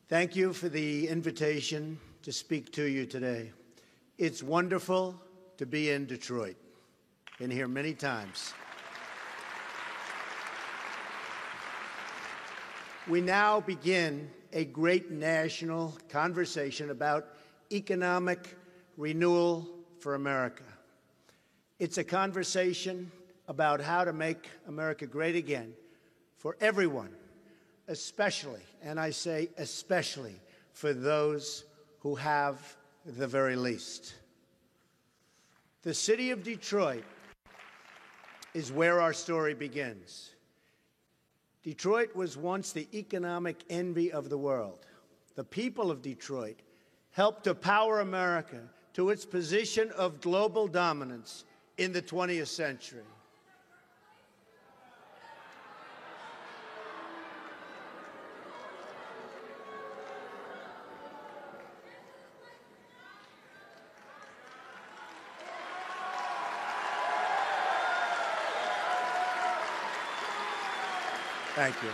Thank you for the invitation to speak to you today. It's wonderful to be in Detroit. Been here many times. We now begin a great national conversation about economic renewal for America. It's a conversation about how to make America great again for everyone, especially, and I say especially, for those who have the very least. The city of Detroit is where our story begins. Detroit was once the economic envy of the world. The people of Detroit helped to power America to its position of global dominance in the 20th century. Thank you.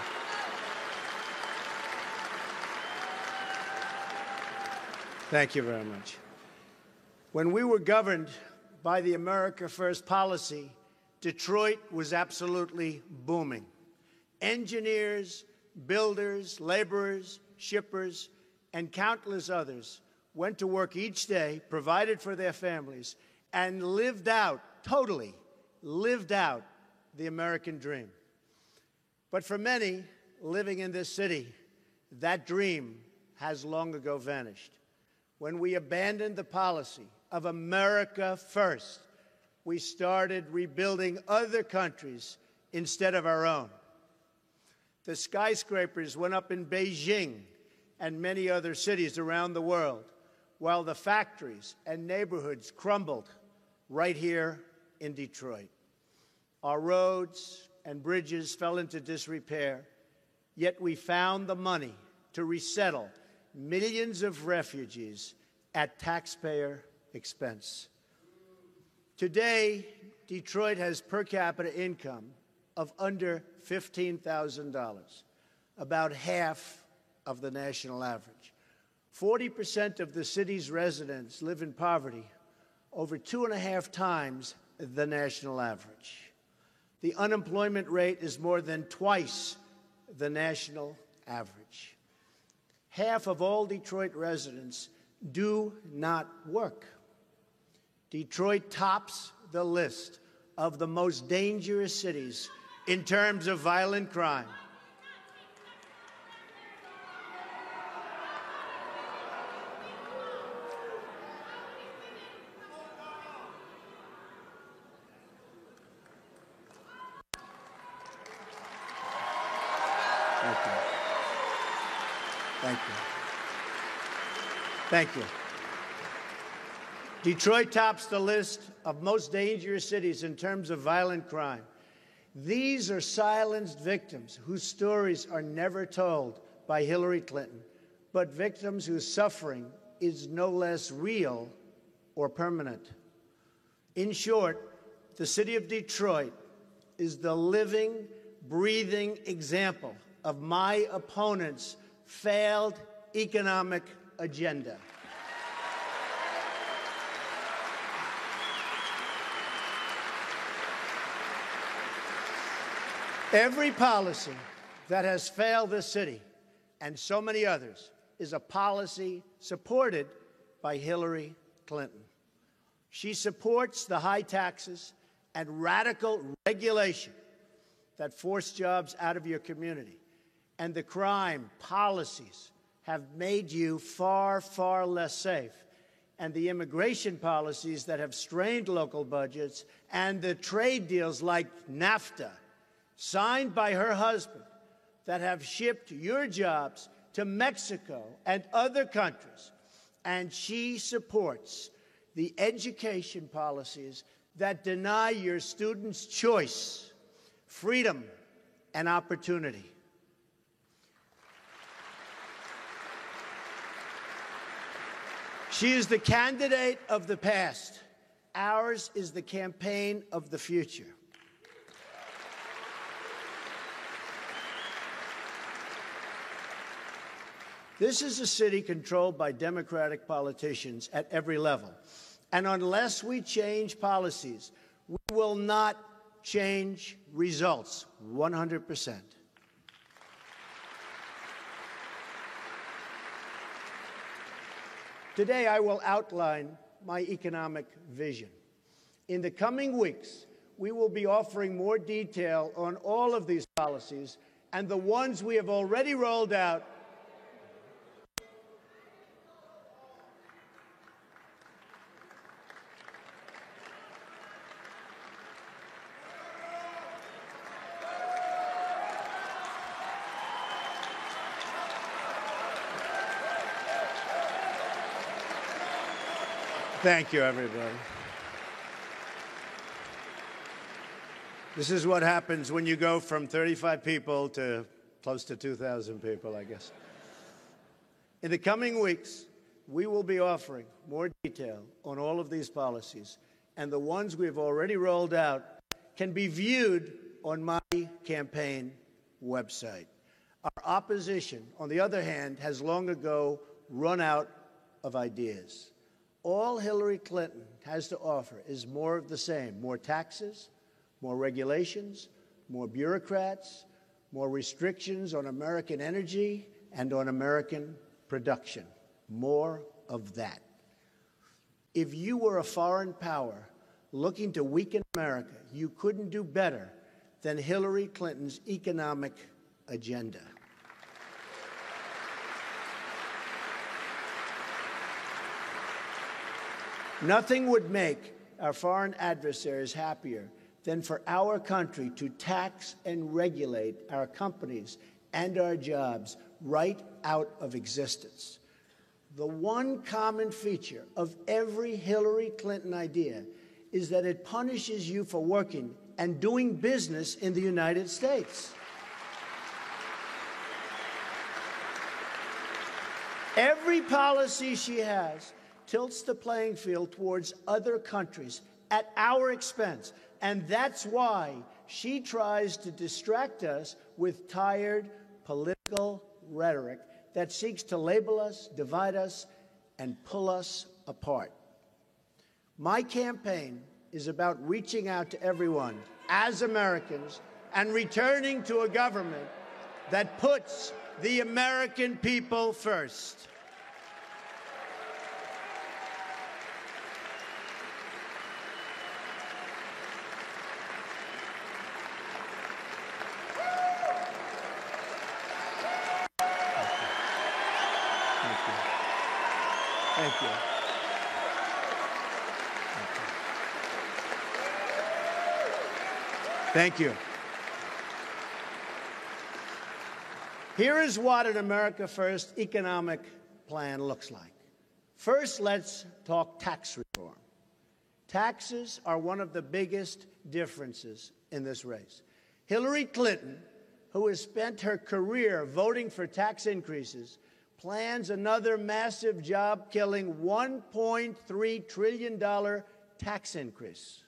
Thank you very much. When we were governed by the America First policy, Detroit was absolutely booming. Engineers, builders, laborers, shippers, and countless others went to work each day, provided for their families, and lived out, totally lived out, the American dream. But for many living in this city, that dream has long ago vanished. When we abandoned the policy of America First, we started rebuilding other countries instead of our own. The skyscrapers went up in Beijing and many other cities around the world, while the factories and neighborhoods crumbled right here in Detroit. Our roads and bridges fell into disrepair, yet we found the money to resettle millions of refugees at taxpayer expense. Today, Detroit has per capita income of under $15,000, about half of the national average. 40% of the city's residents live in poverty, over 2.5 times the national average. The unemployment rate is more than twice the national average. Half of all Detroit residents do not work. Detroit tops the list of the most dangerous cities in terms of violent crime. Thank you. Detroit tops the list of most dangerous cities in terms of violent crime. These are silenced victims whose stories are never told by Hillary Clinton, but victims whose suffering is no less real or permanent. In short, the city of Detroit is the living, breathing example of my opponent's failed economic agenda. Every policy that has failed this city and so many others is a policy supported by Hillary Clinton. She supports the high taxes and radical regulation that force jobs out of your community, and the crime policies have made you far, far less safe, and the immigration policies that have strained local budgets, and the trade deals like NAFTA, signed by her husband, that have shipped your jobs to Mexico and other countries. And she supports the education policies that deny your students choice, freedom, and opportunity. She is the candidate of the past. Ours is the campaign of the future. This is a city controlled by Democratic politicians at every level. And unless we change policies, we will not change results 100%. Today, I will outline my economic vision. In the coming weeks, we will be offering more detail on all of these policies and the ones we have already rolled out. Thank you, everybody. This is what happens when you go from 35 people to close to 2,000 people, I guess. In the coming weeks, we will be offering more detail on all of these policies, and the ones we've already rolled out can be viewed on my campaign website. Our opposition, on the other hand, has long ago run out of ideas. All Hillary Clinton has to offer is more of the same: more taxes, more regulations, more bureaucrats, more restrictions on American energy and on American production. More of that. If you were a foreign power looking to weaken America, you couldn't do better than Hillary Clinton's economic agenda. Nothing would make our foreign adversaries happier than for our country to tax and regulate our companies and our jobs right out of existence. The one common feature of every Hillary Clinton idea is that it punishes you for working and doing business in the United States. Every policy she has tilts the playing field towards other countries at our expense. And that's why she tries to distract us with tired political rhetoric that seeks to label us, divide us, and pull us apart. My campaign is about reaching out to everyone as Americans and returning to a government that puts the American people first. Thank you. Thank you. Here is what an America First economic plan looks like. First, let's talk tax reform. Taxes are one of the biggest differences in this race. Hillary Clinton, who has spent her career voting for tax increases, plans another massive job-killing $1.3 trillion tax increase.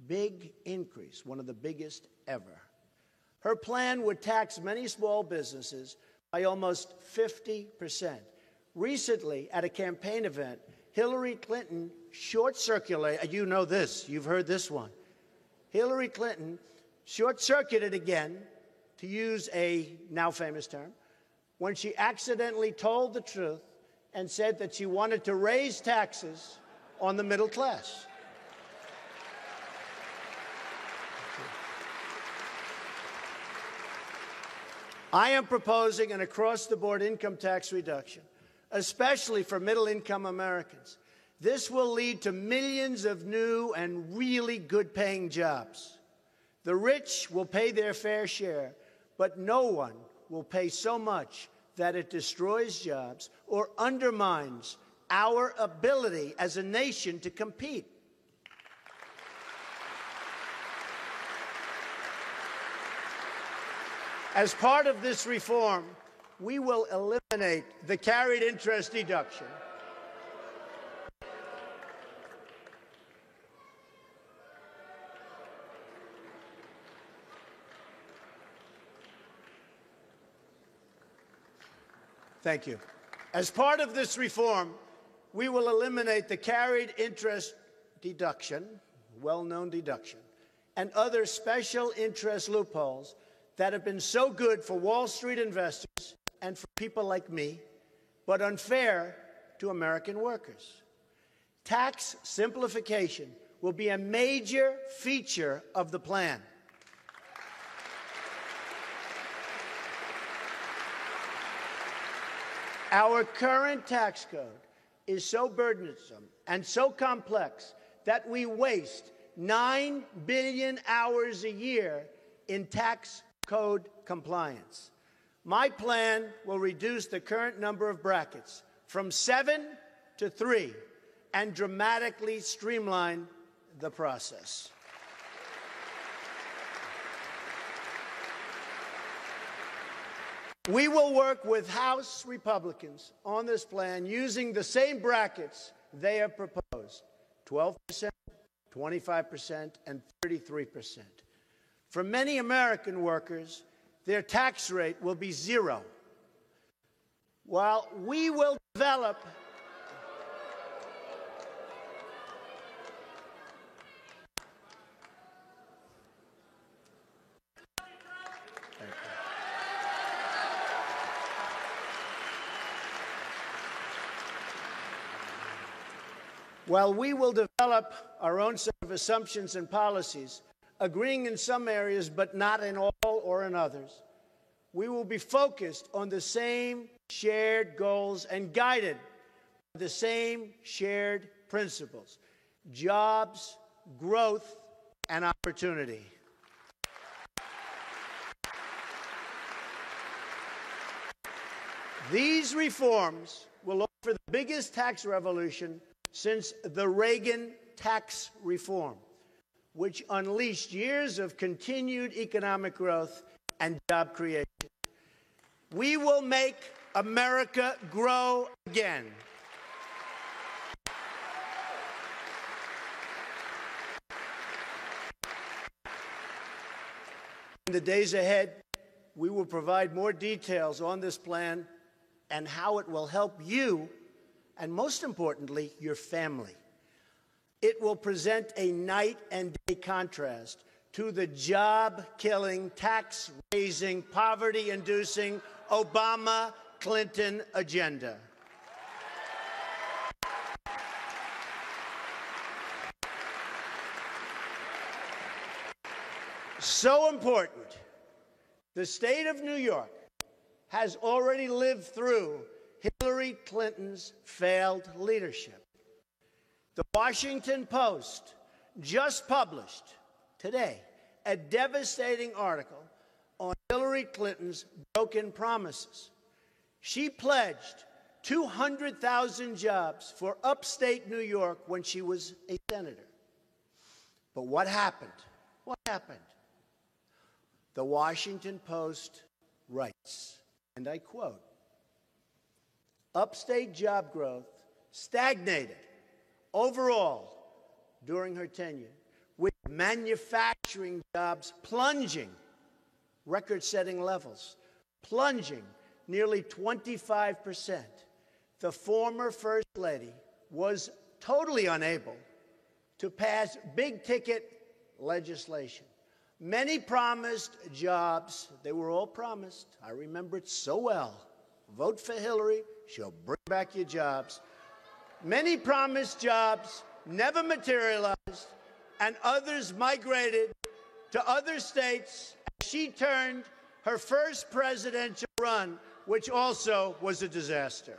Big increase, one of the biggest ever. Her plan would tax many small businesses by almost 50%. Recently, at a campaign event, Hillary Clinton short-circuited, you know this, you've heard this one. Hillary Clinton short-circuited again, to use a now famous term, when she accidentally told the truth and said that she wanted to raise taxes on the middle class. I am proposing an across-the-board income tax reduction, especially for middle-income Americans. This will lead to millions of new and really good-paying jobs. The rich will pay their fair share, but no one will pay so much that it destroys jobs or undermines our ability as a nation to compete. As part of this reform, we will eliminate the carried interest deduction. Thank you. As part of this reform, we will eliminate the carried interest deduction, well-known deduction, and other special interest loopholes that have been so good for Wall Street investors and for people like me, but unfair to American workers. Tax simplification will be a major feature of the plan. Our current tax code is so burdensome and so complex that we waste 9 billion hours a year in tax code compliance. My plan will reduce the current number of brackets from 7 to 3 and dramatically streamline the process. We will work with House Republicans on this plan using the same brackets they have proposed: 12%, 25%, and 33%. For many American workers, their tax rate will be 0. While we will develop our own set of assumptions and policies, agreeing in some areas but not in all or in others, we will be focused on the same shared goals and guided by the same shared principles: jobs, growth, and opportunity. These reforms will offer the biggest tax revolution since the Reagan tax reform, which unleashed years of continued economic growth and job creation. We will make America grow again. In the days ahead, we will provide more details on this plan and how it will help you, and most importantly, your family. It will present a night and day contrast to the job-killing, tax-raising, poverty-inducing Obama-Clinton agenda. So important, the state of New York has already lived through Hillary Clinton's failed leadership. The Washington Post just published today a devastating article on Hillary Clinton's broken promises. She pledged 200,000 jobs for upstate New York when she was a senator. But what happened? What happened? The Washington Post writes, and I quote, "Upstate job growth stagnated overall during her tenure, with manufacturing jobs plunging, record-setting levels, plunging nearly 25%. The former First Lady was totally unable to pass big-ticket legislation. Many promised jobs. They were all promised. I remember it so well. Vote for Hillary. She'll bring back your jobs. Many promised jobs never materialized, and others migrated to other states. She turned her first presidential run, which also was a disaster.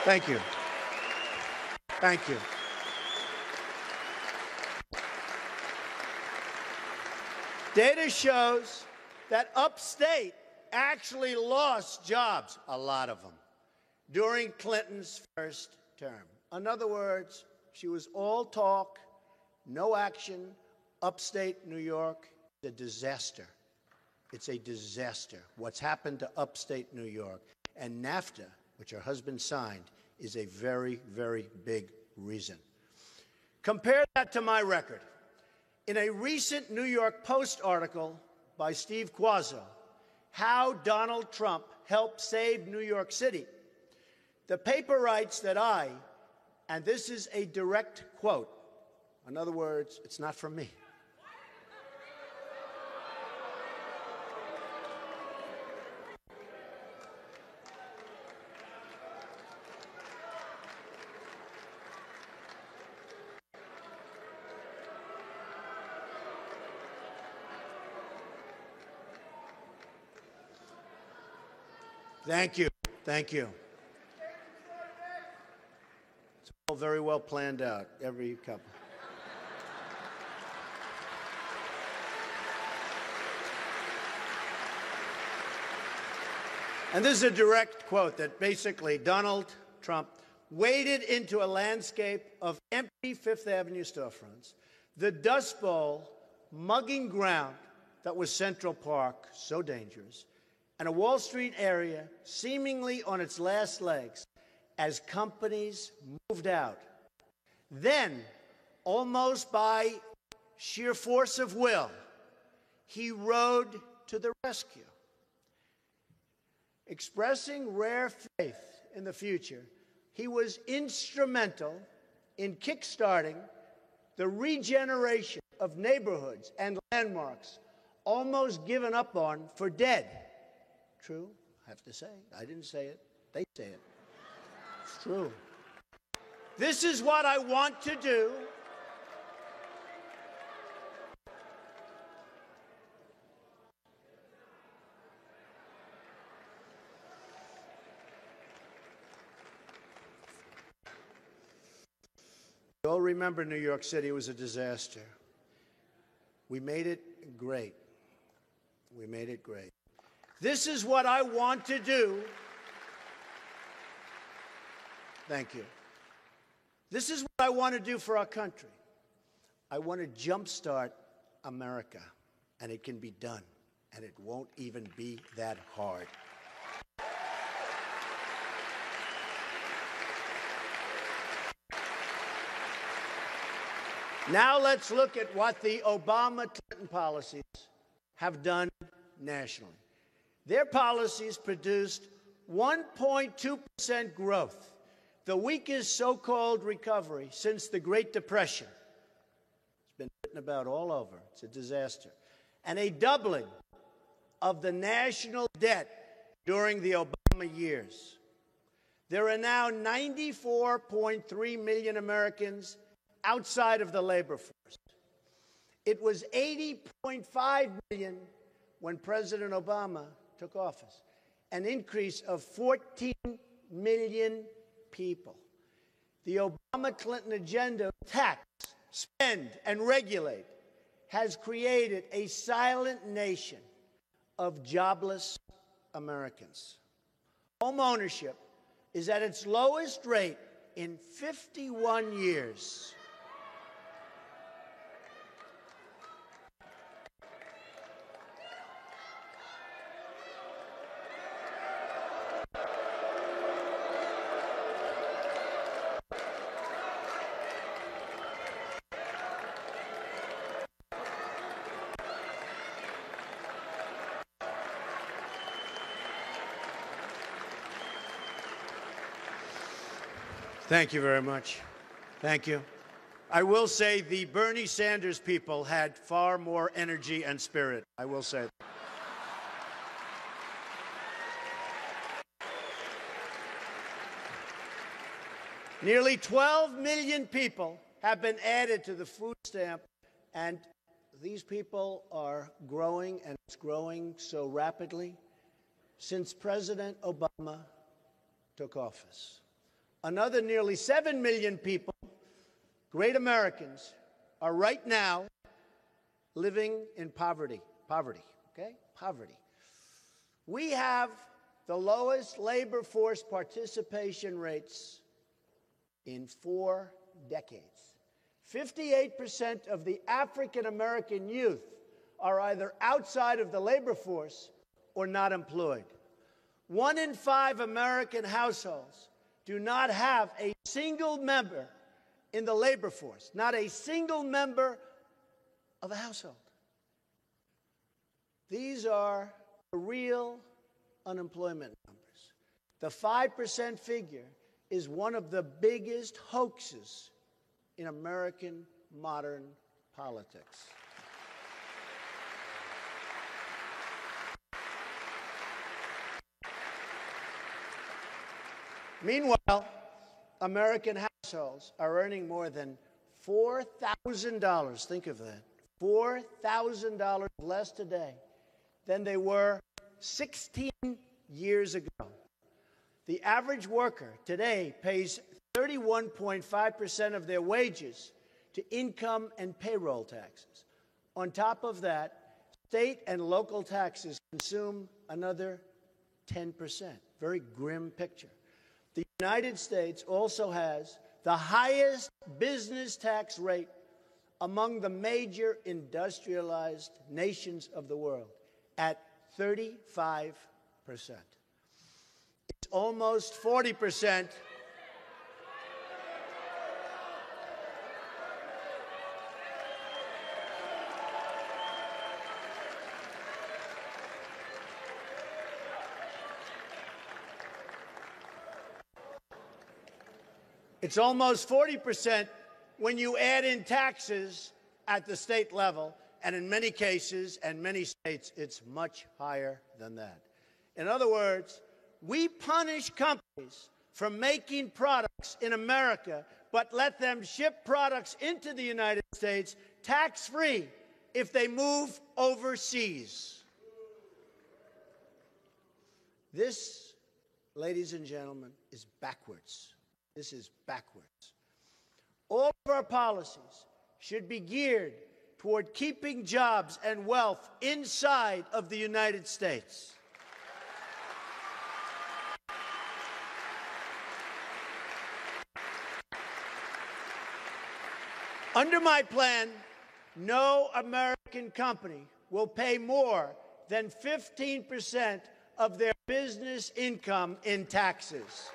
Thank you. Thank you. Data shows that upstate actually lost jobs, a lot of them, during Clinton's first term. In other words, she was all talk, no action. Upstate New York is a disaster. It's a disaster what's happened to upstate New York. And NAFTA, which her husband signed, is a very, very big reason. Compare that to my record. In a recent New York Post article by Steve Quazzo, How Donald Trump Helped Save New York City, the paper writes that and this is a direct quote, in other words, it's not from me. Thank you. Thank you. It's all very well planned out, every couple. And this is a direct quote that basically Donald Trump waded into a landscape of empty Fifth Avenue storefronts, the Dust Bowl, mugging ground that was Central Park, so dangerous, and a Wall Street area seemingly on its last legs as companies moved out. Then, almost by sheer force of will, he rode to the rescue. Expressing rare faith in the future, he was instrumental in kickstarting the regeneration of neighborhoods and landmarks almost given up on for dead. True, I have to say. I didn't say it. They say it. It's true. This is what I want to do. You all remember New York City was a disaster. We made it great. We made it great. This is what I want to do. Thank you. This is what I want to do for our country. I want to jumpstart America, and it can be done, and it won't even be that hard. Now let's look at what the Obama-Clinton policies have done nationally. Their policies produced 1.2% growth, the weakest so-called recovery since the Great Depression. It's been written about all over. It's a disaster. And a doubling of the national debt during the Obama years. There are now 94.3 million Americans outside of the labor force. It was 80.5 million when President Obama took office, an increase of 14 million people. The Obama-Clinton agenda, tax, spend, and regulate, has created a silent nation of jobless Americans. Home ownership is at its lowest rate in 51 years. Thank you very much. Thank you. I will say the Bernie Sanders people had far more energy and spirit. I will say that. Nearly 12 million people have been added to the food stamp, and these people are growing, and it's growing so rapidly since President Obama took office. Another nearly 7 million people, great Americans, are right now living in poverty. Poverty. We have the lowest labor force participation rates in 4 decades. 58% of the African American youth are either outside of the labor force or not employed. 1 in 5 American households do not have a single member in the labor force, not a single member of a household. These are real unemployment numbers. The 5% figure is one of the biggest hoaxes in American modern politics. Meanwhile, American households are earning more than $4,000. Think of that. $4,000 less today than they were 16 years ago. The average worker today pays 31.5% of their wages to income and payroll taxes. On top of that, state and local taxes consume another 10%. Very grim picture. The United States also has the highest business tax rate among the major industrialized nations of the world at 35%. It's almost 40%. It's almost 40% when you add in taxes at the state level, and in many cases and many states, it's much higher than that. In other words, we punish companies for making products in America, but let them ship products into the United States tax-free if they move overseas. This, ladies and gentlemen, is backwards. This is backwards. All of our policies should be geared toward keeping jobs and wealth inside of the United States. Under my plan, no American company will pay more than 15% of their business income in taxes.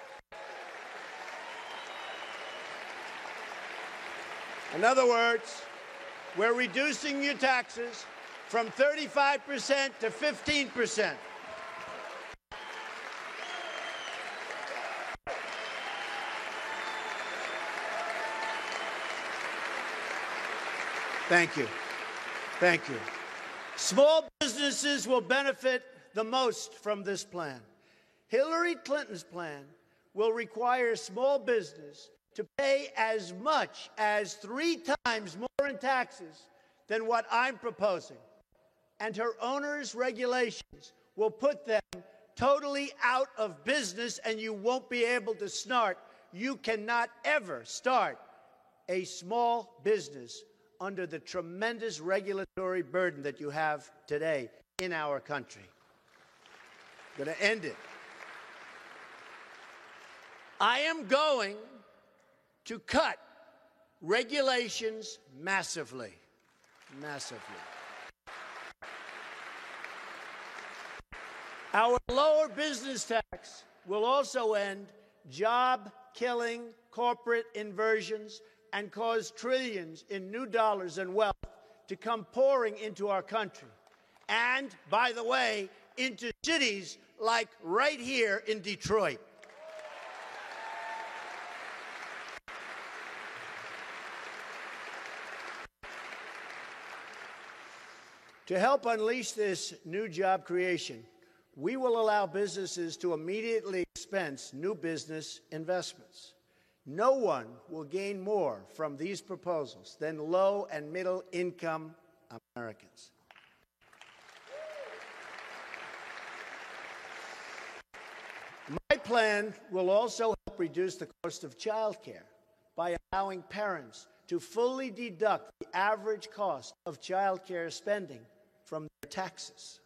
In other words, we're reducing your taxes from 35% to 15%. Thank you. Thank you. Small businesses will benefit the most from this plan. Hillary Clinton's plan will require small business to pay as much as 3 times more in taxes than what I'm proposing. And her owner's regulations will put them totally out of business, and you won't be able to start. You cannot ever start a small business under the tremendous regulatory burden that you have today in our country. I'm going to end it. I am going to cut regulations massively. Massively. Our lower business tax will also end job-killing corporate inversions and cause trillions in new dollars and wealth to come pouring into our country. And, by the way, into cities like right here in Detroit. To help unleash this new job creation, we will allow businesses to immediately expense new business investments. No one will gain more from these proposals than low and middle income Americans. My plan will also help reduce the cost of child care by allowing parents to fully deduct the average cost of child care spending from their taxes.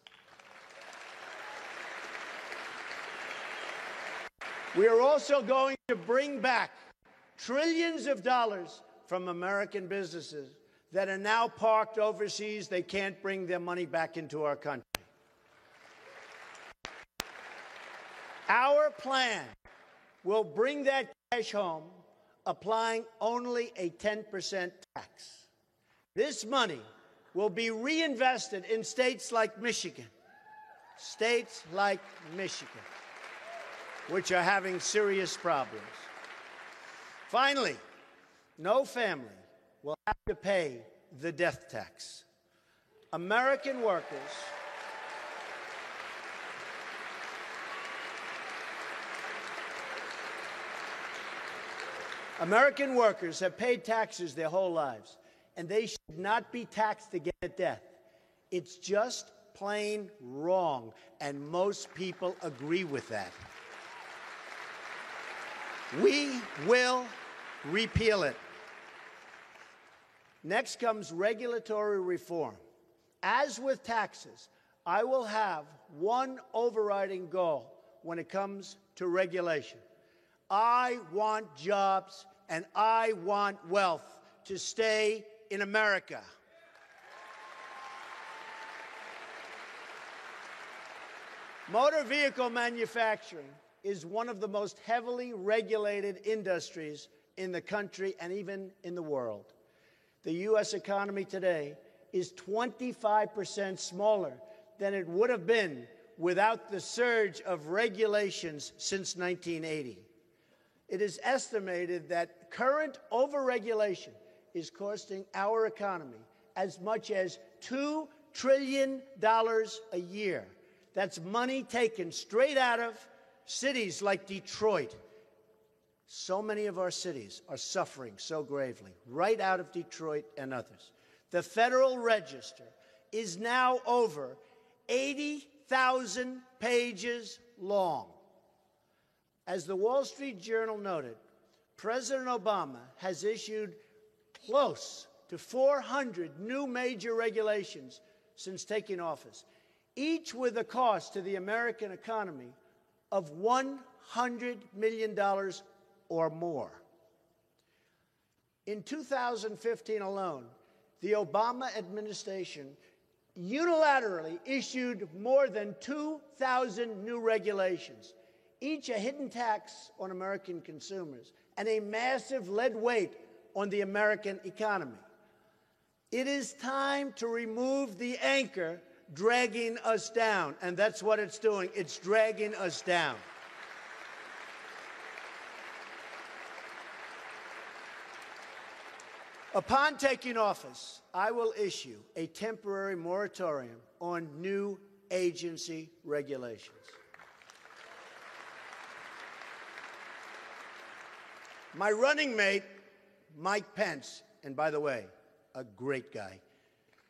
We are also going to bring back trillions of dollars from American businesses that are now parked overseas. They can't bring their money back into our country. Our plan will bring that cash home, applying only a 10% tax. This money will be reinvested in states like Michigan, which are having serious problems. Finally, no family will have to pay the death tax. American workers have paid taxes their whole lives, and they should not be taxed again at death. It's just plain wrong, and most people agree with that. We will repeal it. Next comes regulatory reform. As with taxes, I will have one overriding goal when it comes to regulation. I want jobs and I want wealth to stay in America. Motor vehicle manufacturing is one of the most heavily regulated industries in the country and even in the world. The U.S. economy today is 25% smaller than it would have been without the surge of regulations since 1980. It is estimated that current overregulation is costing our economy as much as $2 trillion a year. That's money taken straight out of cities like Detroit. So many of our cities are suffering so gravely, right out of Detroit and others. The Federal Register is now over 80,000 pages long. As the Wall Street Journal noted, President Obama has issued close to 400 new major regulations since taking office, each with a cost to the American economy of $100 million or more. In 2015 alone, the Obama administration unilaterally issued more than 2,000 new regulations, each a hidden tax on American consumers and a massive lead weight on the American economy. It is time to remove the anchor dragging us down, and that's what it's doing. It's dragging us down. Upon taking office, I will issue a temporary moratorium on new agency regulations. My running mate, Mike Pence, and by the way, a great guy,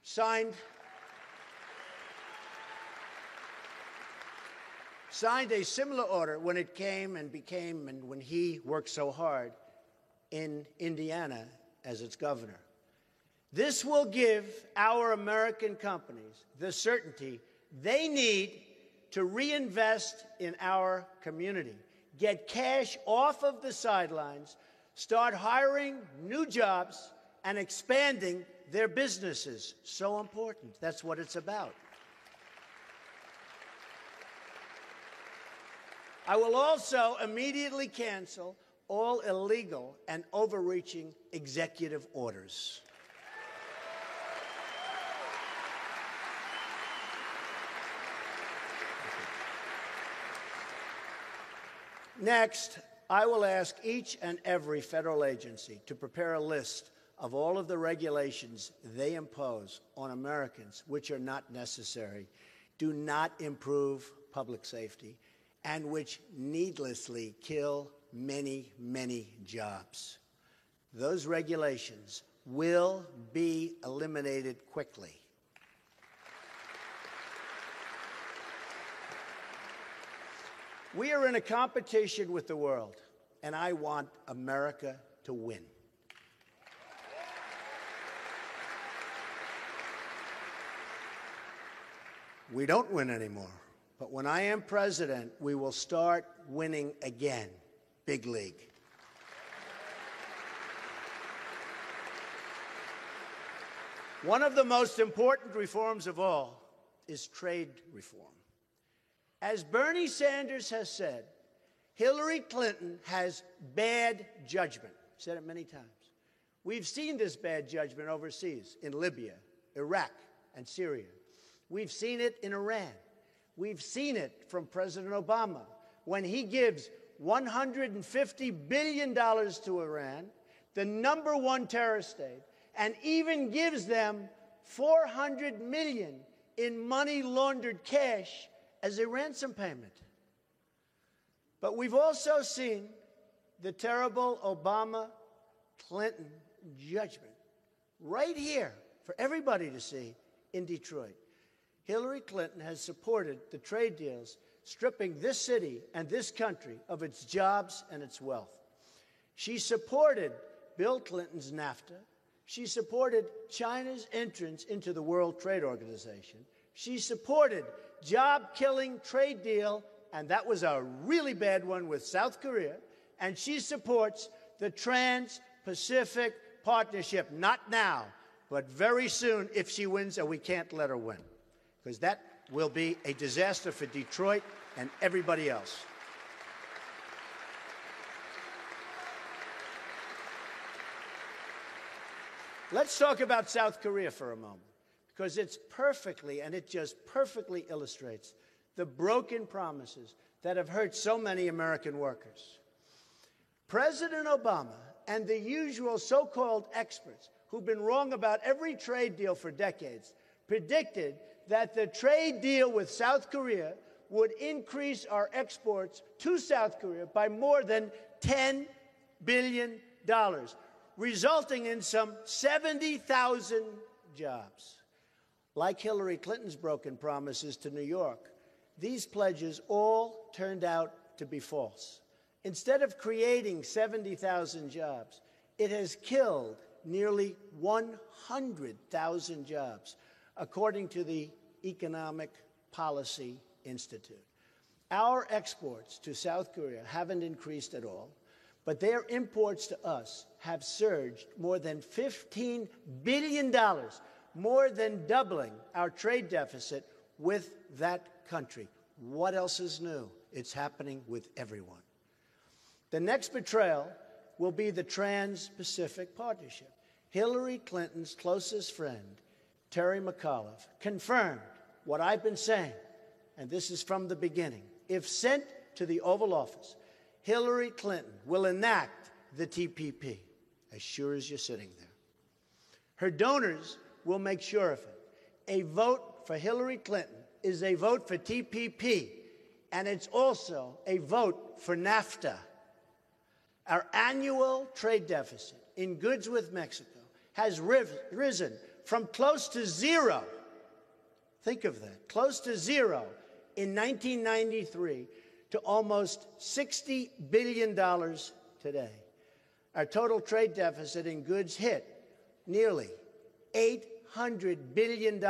signed a similar order when it came and became, and when he worked so hard in Indiana as its governor. This will give our American companies the certainty they need to reinvest in our community, get cash off of the sidelines, start hiring new jobs, and expanding their businesses. So important. That's what it's about. I will also immediately cancel all illegal and overreaching executive orders. Next, I will ask each and every federal agency to prepare a list of all of the regulations they impose on Americans which are not necessary, do not improve public safety, and which needlessly kill many, many jobs. Those regulations will be eliminated quickly. We are in a competition with the world, and I want America to win. We don't win anymore, but when I am president, we will start winning again. Big league. One of the most important reforms of all is trade reform. As Bernie Sanders has said, Hillary Clinton has bad judgment. Said it many times. We've seen this bad judgment overseas in Libya, Iraq, and Syria. We've seen it in Iran. We've seen it from President Obama when he gives $150 billion to Iran, the #1 terrorist state, and even gives them $400 million in money-laundered cash as a ransom payment. But we've also seen the terrible Obama-Clinton judgment right here for everybody to see in Detroit. Hillary Clinton has supported the trade deals stripping this city and this country of its jobs and its wealth. She supported Bill Clinton's NAFTA. She supported China's entrance into the World Trade Organization. She supported job-killing trade deal, and that was a really bad one, with South Korea. And she supports the Trans-Pacific Partnership, not now, but very soon if she wins, and we can't let her win, because that will be a disaster for Detroit and everybody else. Let's talk about South Korea for a moment, because it's perfectly, and it just perfectly illustrates the broken promises that have hurt so many American workers. President Obama and the usual so-called experts who've been wrong about every trade deal for decades predicted that the trade deal with South Korea would increase our exports to South Korea by more than $10 billion, resulting in some 70,000 jobs. Like Hillary Clinton's broken promises to New York, these pledges all turned out to be false. Instead of creating 70,000 jobs, it has killed nearly 100,000 jobs, according to the Economic Policy Institute. Our exports to South Korea haven't increased at all, but their imports to us have surged more than $15 billion, more than doubling our trade deficit with that country. What else is new? It's happening with everyone. The next betrayal will be the Trans-Pacific Partnership. Hillary Clinton's closest friend, Terry McAuliffe, confirmed what I've been saying, and this is from the beginning. If sent to the Oval Office, Hillary Clinton will enact the TPP, as sure as you're sitting there. Her donors will make sure of it. A vote for Hillary Clinton is a vote for TPP, and it's also a vote for NAFTA. Our annual trade deficit in goods with Mexico has risen from close to zero, think of that, close to zero in 1993 to almost $60 billion today. Our total trade deficit in goods hit nearly $800 billion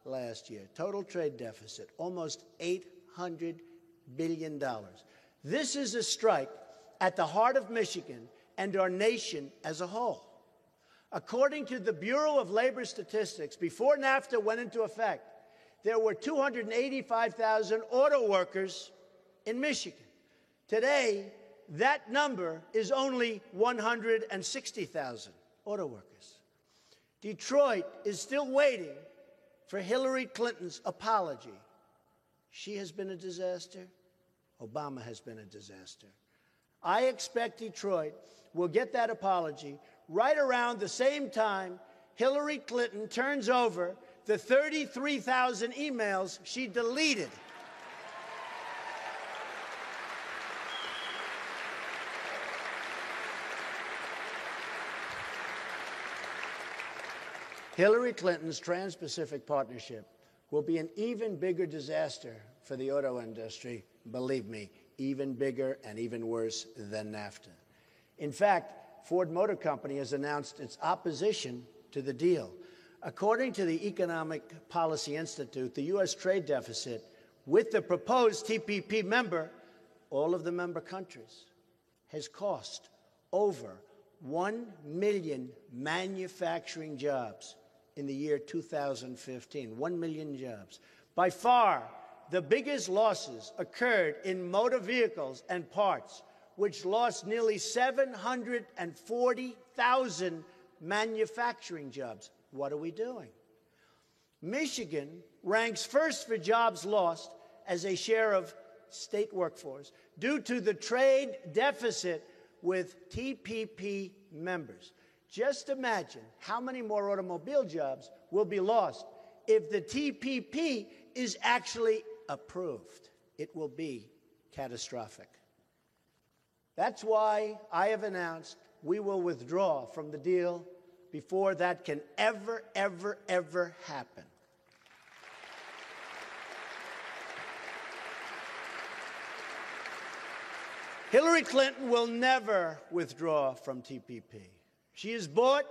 last year. Total trade deficit, almost $800 billion. This is a strike at the heart of Michigan and our nation as a whole. According to the Bureau of Labor Statistics, before NAFTA went into effect, there were 285,000 auto workers in Michigan. Today, that number is only 160,000 auto workers. Detroit is still waiting for Hillary Clinton's apology. She has been a disaster. Obama has been a disaster. I expect Detroit will get that apology right around the same time Hillary Clinton turns over the 33,000 emails she deleted. Hillary Clinton's Trans-Pacific Partnership will be an even bigger disaster for the auto industry, believe me, even bigger and even worse than NAFTA. In fact, Ford Motor Company has announced its opposition to the deal. According to the Economic Policy Institute, the U.S. trade deficit with the proposed TPP member, all of the member countries, has cost over 1 million manufacturing jobs in the year 2015, 1 million jobs. By far, the biggest losses occurred in motor vehicles and parts, which lost nearly 740,000 manufacturing jobs. What are we doing? Michigan ranks first for jobs lost as a share of state workforce due to the trade deficit with TPP members. Just imagine how many more automobile jobs will be lost if the TPP is actually approved. It will be catastrophic. That's why I have announced we will withdraw from the deal before that can ever happen. Hillary Clinton will never withdraw from TPP. She is bought,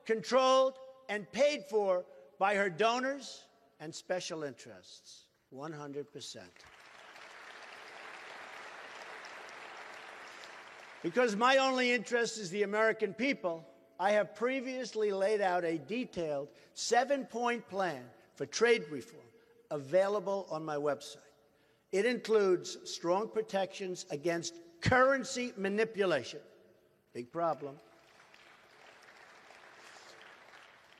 controlled, and paid for by her donors and special interests, 100%. Because my only interest is the American people, I have previously laid out a detailed 7-point plan for trade reform available on my website. It includes strong protections against currency manipulation, big problem,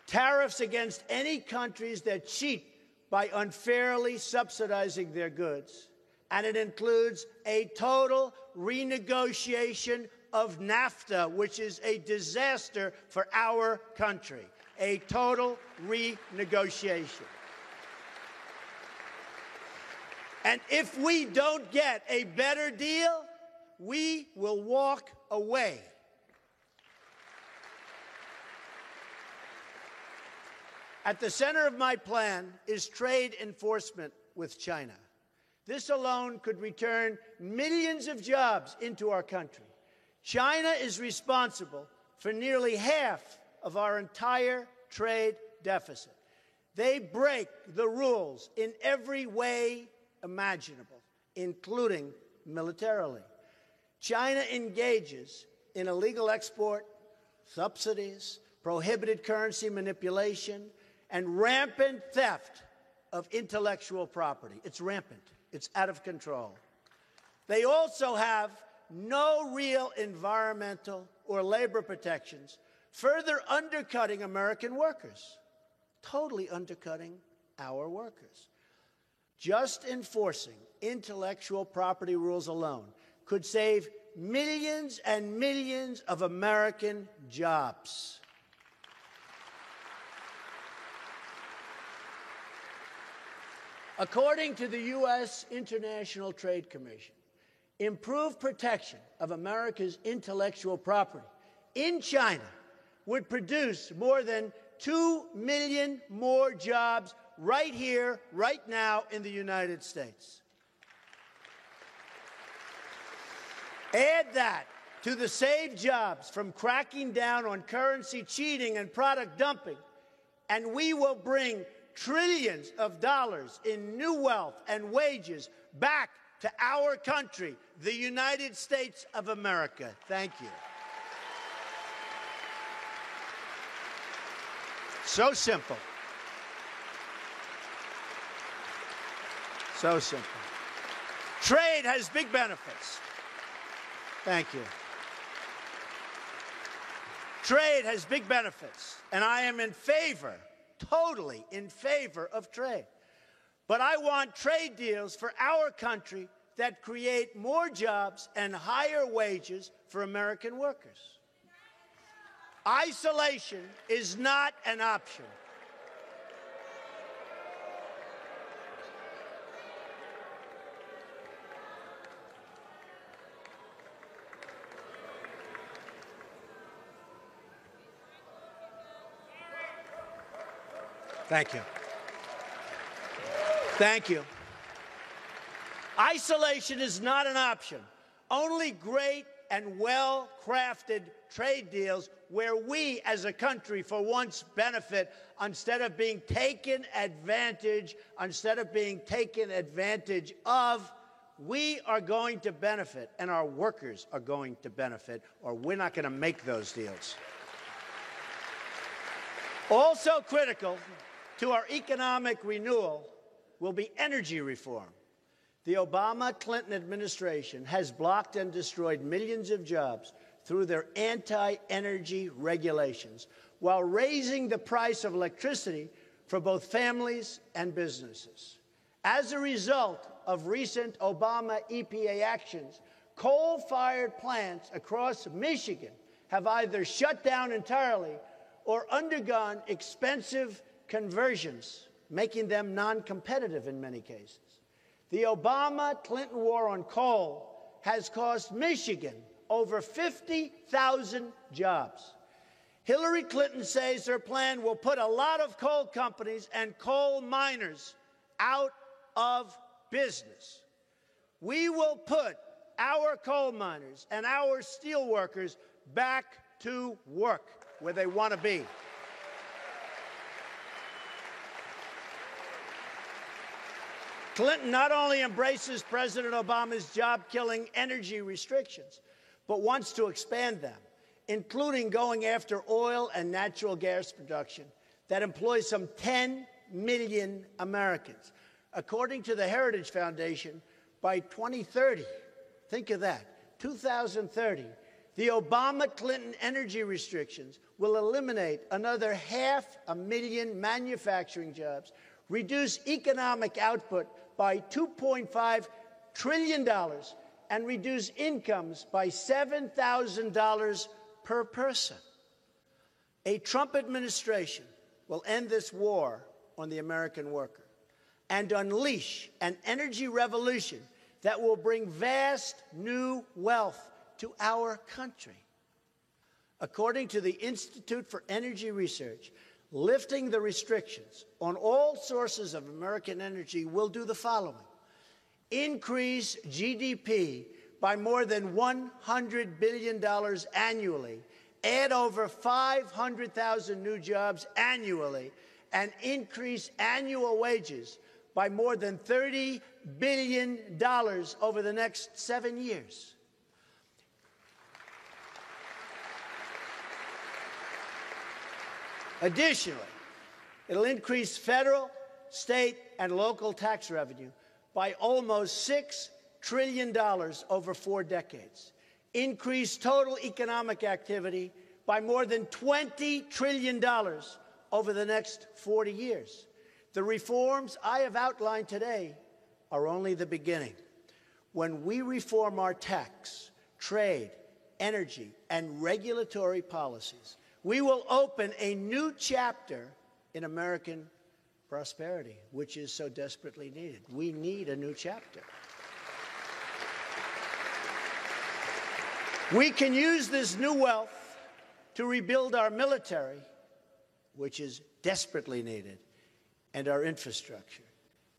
tariffs against any countries that cheat by unfairly subsidizing their goods, and it includes a total renegotiation of NAFTA, which is a disaster for our country, a total renegotiation. And if we don't get a better deal, we will walk away. At the center of my plan is trade enforcement with China. This alone could return millions of jobs into our country. China is responsible for nearly half of our entire trade deficit. They break the rules in every way imaginable, including militarily. China engages in illegal export, subsidies, prohibited currency manipulation, and rampant theft of intellectual property. It's rampant. It's out of control. They also have no real environmental or labor protections, further undercutting American workers, totally undercutting our workers. Just enforcing intellectual property rules alone could save millions and millions of American jobs. According to the U.S. International Trade Commission, improved protection of America's intellectual property in China would produce more than 2 million more jobs right here, right now in the United States. Add that to the saved jobs from cracking down on currency cheating and product dumping, and we will bring trillions of dollars in new wealth and wages back to our country, the United States of America. Thank you. So simple. So simple. Trade has big benefits. Thank you. Trade has big benefits, and I am in favor, totally in favor of trade. But I want trade deals for our country that create more jobs and higher wages for American workers. Isolation is not an option. Thank you. Thank you. Isolation is not an option. Only great and well-crafted trade deals where we as a country for once benefit instead of being taken advantage of, we are going to benefit and our workers are going to benefit, or we're not going to make those deals. Also critical to our economic renewal will be energy reform. The Obama-Clinton administration has blocked and destroyed millions of jobs through their anti-energy regulations, while raising the price of electricity for both families and businesses. As a result of recent Obama EPA actions, coal-fired plants across Michigan have either shut down entirely or undergone expensive conversions, making them non-competitive in many cases. The Obama-Clinton war on coal has cost Michigan over 50,000 jobs. Hillary Clinton says her plan will put a lot of coal companies and coal miners out of business. We will put our coal miners and our steel workers back to work where they want to be. Clinton not only embraces President Obama's job-killing energy restrictions, but wants to expand them, including going after oil and natural gas production that employs some 10 million Americans. According to the Heritage Foundation, by 2030, think of that, 2030, the Obama-Clinton energy restrictions will eliminate another 500,000 manufacturing jobs, reduce economic output by $2.5 trillion, and reduce incomes by $7,000 per person. A Trump administration will end this war on the American worker and unleash an energy revolution that will bring vast new wealth to our country. According to the Institute for Energy Research, lifting the restrictions on all sources of American energy will do the following: increase GDP by more than $100 billion annually, add over 500,000 new jobs annually, and increase annual wages by more than $30 billion over the next 7 years. Additionally, it'll increase federal, state, and local tax revenue by almost $6 trillion over 4 decades, increase total economic activity by more than $20 trillion over the next 40 years. The reforms I have outlined today are only the beginning. When we reform our tax, trade, energy, and regulatory policies, we will open a new chapter in American prosperity, which is so desperately needed. We need a new chapter. We can use this new wealth to rebuild our military, which is desperately needed, and our infrastructure.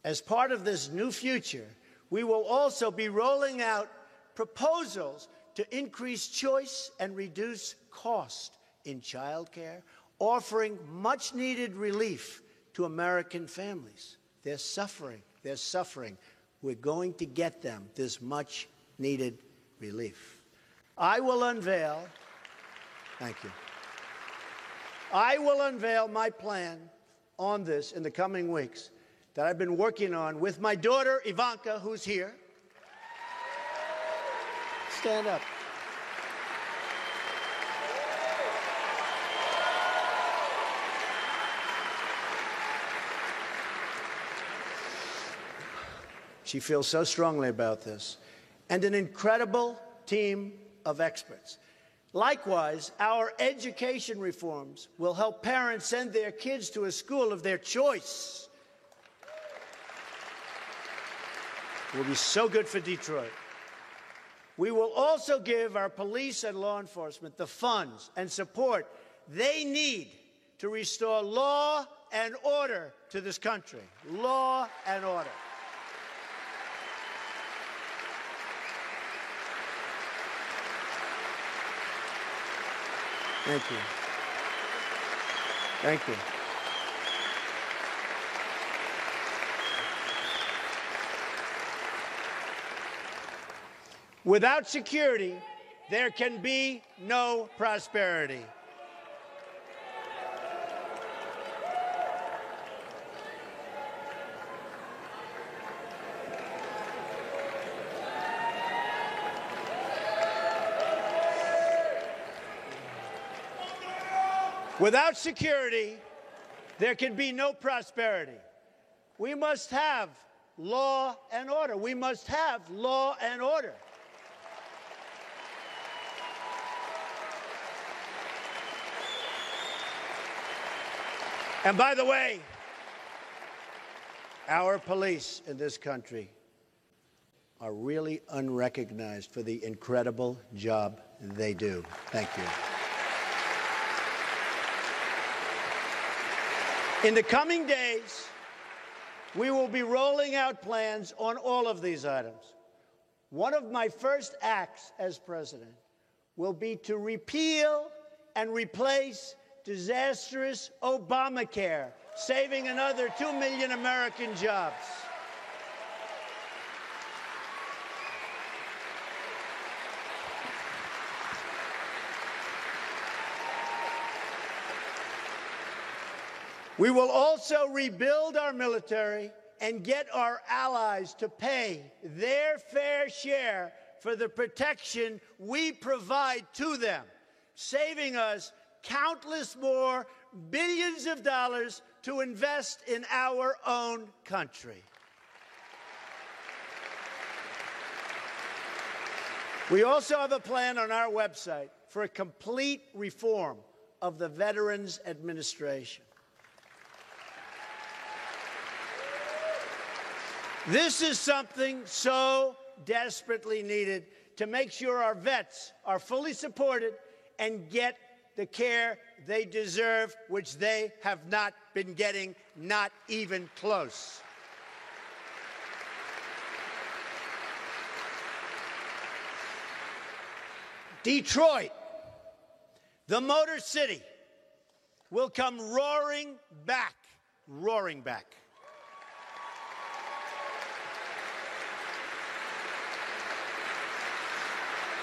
As part of this new future, we will also be rolling out proposals to increase choice and reduce cost in childcare, offering much-needed relief to American families. They're suffering. They're suffering. We're going to get them this much-needed relief. I will unveil, thank you. I will unveil my plan on this in the coming weeks that I've been working on with my daughter, Ivanka, who's here. Stand up. She feels so strongly about this. And an incredible team of experts. Likewise, our education reforms will help parents send their kids to a school of their choice. It will be so good for Detroit. We will also give our police and law enforcement the funds and support they need to restore law and order to this country. Law and order. Thank you. Thank you. Without security, there can be no prosperity. Without security, there can be no prosperity. We must have law and order. We must have law and order. And by the way, our police in this country are really unrecognized for the incredible job they do. Thank you. In the coming days, we will be rolling out plans on all of these items. One of my first acts as president will be to repeal and replace disastrous Obamacare, saving another 2 million American jobs. We will also rebuild our military and get our allies to pay their fair share for the protection we provide to them, saving us countless more billions of dollars to invest in our own country. We also have a plan on our website for a complete reform of the Veterans Administration. This is something so desperately needed to make sure our vets are fully supported and get the care they deserve, which they have not been getting, not even close. Detroit, the Motor City, will come roaring back, roaring back.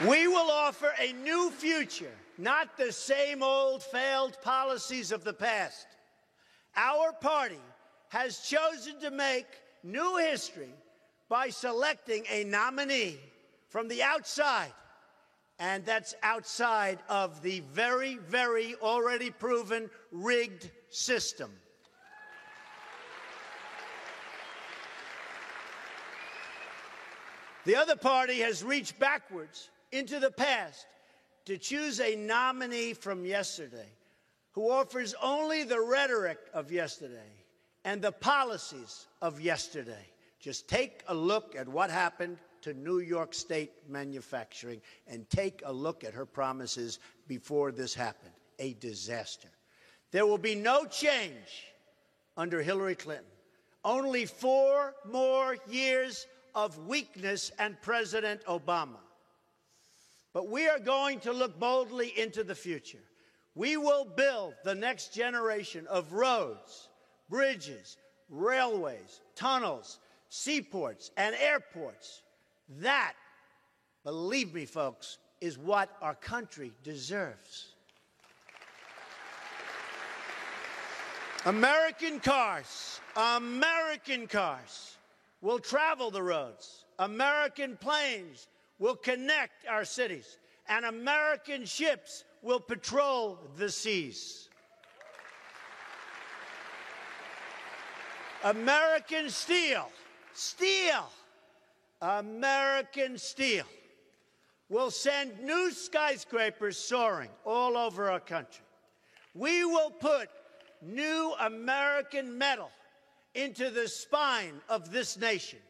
We will offer a new future, not the same old failed policies of the past. Our party has chosen to make new history by selecting a nominee from the outside, and that's outside of the very, very already proven rigged system. The other party has reached backwards into the past to choose a nominee from yesterday who offers only the rhetoric of yesterday and the policies of yesterday. Just take a look at what happened to New York State manufacturing and take a look at her promises before this happened. A disaster. There will be no change under Hillary Clinton. Only 4 more years of weakness and President Obama. But we are going to look boldly into the future. We will build the next generation of roads, bridges, railways, tunnels, seaports, and airports. That, believe me, folks, is what our country deserves. American cars will travel the roads. American planes will connect our cities, and American ships will patrol the seas. American steel, American steel will send new skyscrapers soaring all over our country. We will put new American metal into the spine of this nation.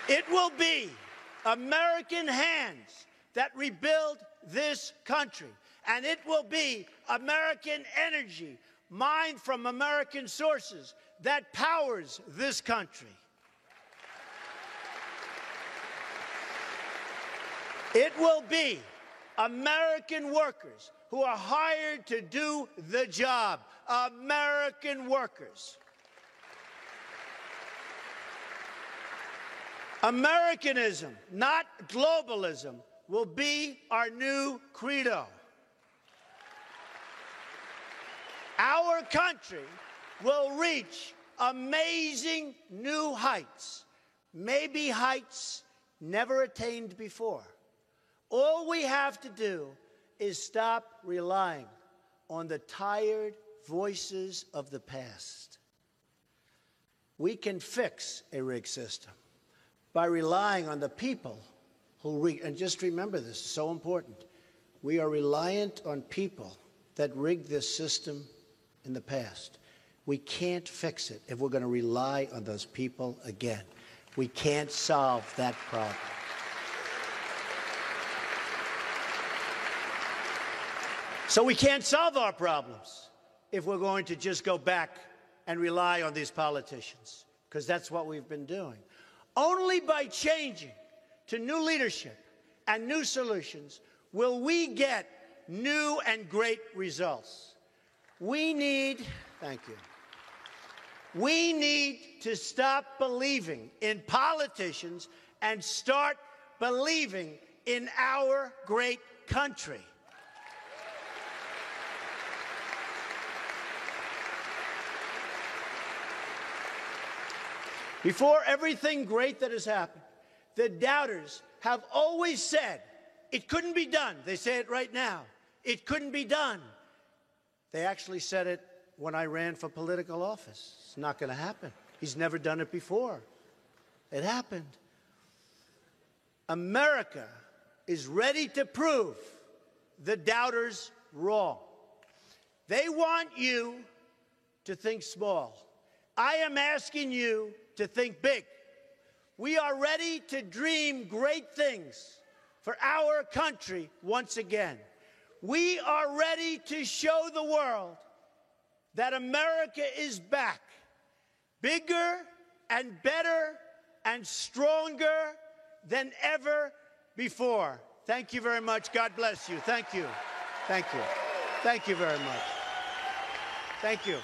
It will be American hands that rebuild this country, and it will be American energy mined from American sources that powers this country. It will be American workers who are hired to do the job. American workers. Americanism, not globalism, will be our new credo. Our country will reach amazing new heights, maybe heights never attained before. All we have to do is stop relying on the tired voices of the past. We can fix a rigged system by relying on the people who rig. And just remember this, it's so important. We are reliant on people that rigged this system in the past. We can't fix it if we're going to rely on those people again. We can't solve that problem. So we can't solve our problems if we're going to just go back and rely on these politicians, because that's what we've been doing. Only by changing to new leadership and new solutions will we get new and great results. We need, thank you, we need to stop believing in politicians and start believing in our great country. Before everything great that has happened, the doubters have always said, it couldn't be done. They say it right now. It couldn't be done. They actually said it when I ran for political office. It's not going to happen. He's never done it before. It happened. America is ready to prove the doubters wrong. They want you to think small. I am asking you to think big. We are ready to dream great things for our country once again. We are ready to show the world that America is back, bigger and better and stronger than ever before. Thank you very much. God bless you. Thank you. Thank you. Thank you very much. Thank you.